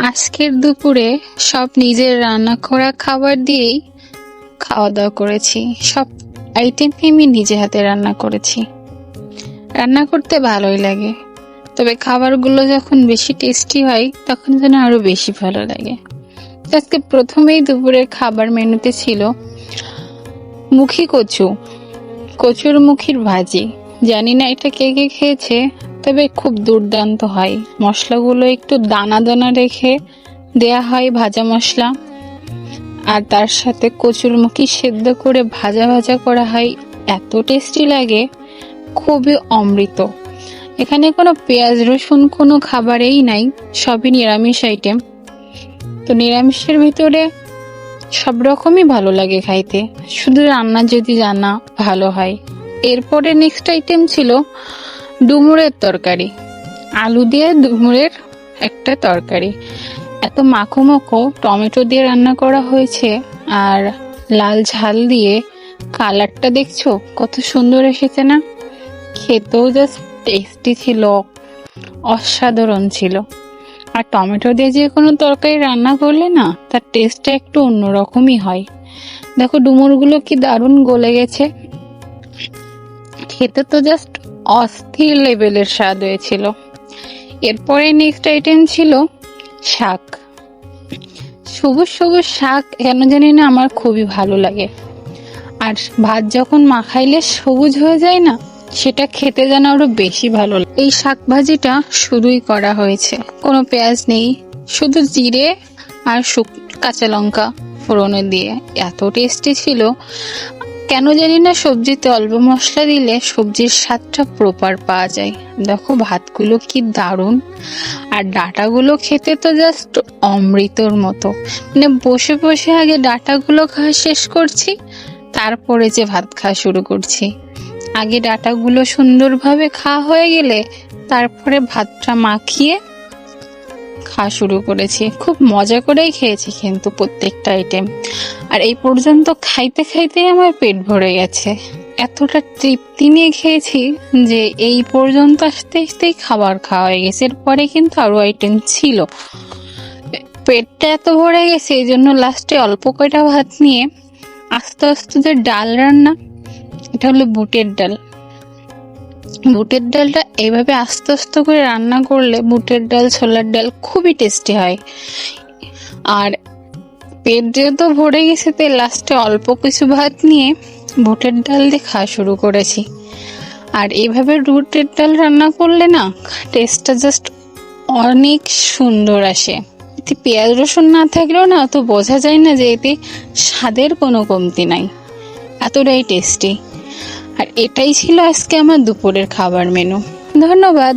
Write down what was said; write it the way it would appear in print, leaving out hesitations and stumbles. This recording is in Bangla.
আজকের দুপুরে সব নিজের রান্না করা খাবার দিয়েই খাওয়া দাওয়া করেছি। সব আইটেম আমি নিজে হাতে রান্না করেছি। রান্না করতে ভালোই লাগে, তবে খাবারগুলো যখন বেশি টেস্টি হয় তখন যেন আরো বেশি ভালো লাগে। আজকে প্রথমেই দুপুরের খাবার মেনুতে ছিল মুখী কচু, কচুর মুখির ভাজি। জানি না এটা কে কে খেয়েছে, তবে খুব দুর্দান্ত হয়। মশলাগুলো একটু দানা দানা রেখে দেয়া হয়, ভাজা মশলা, আর তার সাথে কচুর মুখি সেদ্ধ করে ভাজা ভাজা করা হয়। এত টেস্টি লাগে, খুবই অমৃত। এখানে কোনো পেঁয়াজ রসুন কোনো খাবারেই নাই, সবই নিরামিষ আইটেম। তো নিরামিষের ভিতরে সব রকমই ভালো লাগে খাইতে, শুধু রান্না যদি জানা ভালো হয়। এরপরে নেক্সট আইটেম ছিল ডুমুরের তরকারি, আলু দিয়ে ডুমুরের একটা তরকারি। এত মাখো মাখো টমেটো দিয়ে রান্না করা হয়েছে, আর লাল ঝাল দিয়ে। কালারটা দেখছো কত সুন্দর এসেছে না? খেতেও জাস্ট টেস্টি ছিল, অসাধারণ ছিল। আর টমেটো দিয়ে যে কোনো তরকারি রান্না করলে না, তার টেস্টটা একটু অন্যরকমই হয়। দেখো ডুমুরগুলো কি দারুণ গলে গেছে, খেতে তো জাস্ট অস্থির লেভেলের স্বাদ হয়েছিল। এরপরে নেক্সট আইটেম ছিল শাক। সবুজ সবুজ শাক কেন জানি না আমার খুবই ভালো লাগে, আর ভাত যখন মাখাইলে সবুজ হয়ে যায় না, সেটা খেতে যেন আরো বেশি ভালো লাগে। এই শাক ভাজিটা শুধুই করা হয়েছে, কোনো পেঁয়াজ নেই, শুধু জিরে আর কাঁচা লঙ্কা ফোড়নে দিয়ে। এত টেস্টি ছিল, কেন জানি না সবজিতে অল্প মশলা দিলে সবজির স্বাদটা প্রপার পাওয়া যায়। দেখো ভাতগুলো কি দারুণ, আর ডাটাগুলো খেতে তো জাস্ট অমৃতর মতো। মানে বসে বসে আগে ডাটাগুলো খাওয়া শেষ করছি, তারপরে যে ভাত খাওয়া শুরু করছি। আগে ডাটাগুলো সুন্দরভাবে খাওয়া হয়ে গেলে তারপরে ভাতটা মাখিয়ে খাওয়া শুরু করেছি। খুব মজা করেই খেয়েছি কিন্তু প্রত্যেকটা আইটেম। আর এই পর্যন্ত খাইতে খাইতেই আমার পেট ভরে গেছে, এতটা তৃপ্তি নিয়ে খেয়েছি যে এই পর্যন্ত আসতে আসতেই খাবার খাওয়া হয়ে গেছে। এরপরে কিন্তু আরো আইটেম ছিল, পেটটা এত ভরে গেছে এই জন্য লাস্টে অল্প কয়টা ভাত নিয়ে আস্তে আস্তে যে ডাল রান্না, এটা হলো বুটের ডাল। বুটের ডালটা এইভাবে আস্তে আস্তে করে রান্না করলে বুটের ডাল ছোলার ডাল খুবই টেস্টি হয়। আর পেট যেহেতু ভরে গেছে, তাই লাস্টে অল্প কিছু ভাত নিয়ে বুটের ডাল দিয়ে খাওয়া শুরু করেছি। আর এইভাবে বুটের ডাল রান্না করলে না, টেস্টটা জাস্ট অনেক সুন্দর আসে। এতে পেঁয়াজ রসুন না থাকলেও না তো বোঝা যায় না যে এতে স্বাদের কোনো কমতি নাই, এতটাই টেস্টি। আর এটাই ছিল আজকে আমার দুপুরের খাবার মেনু। ধন্যবাদ।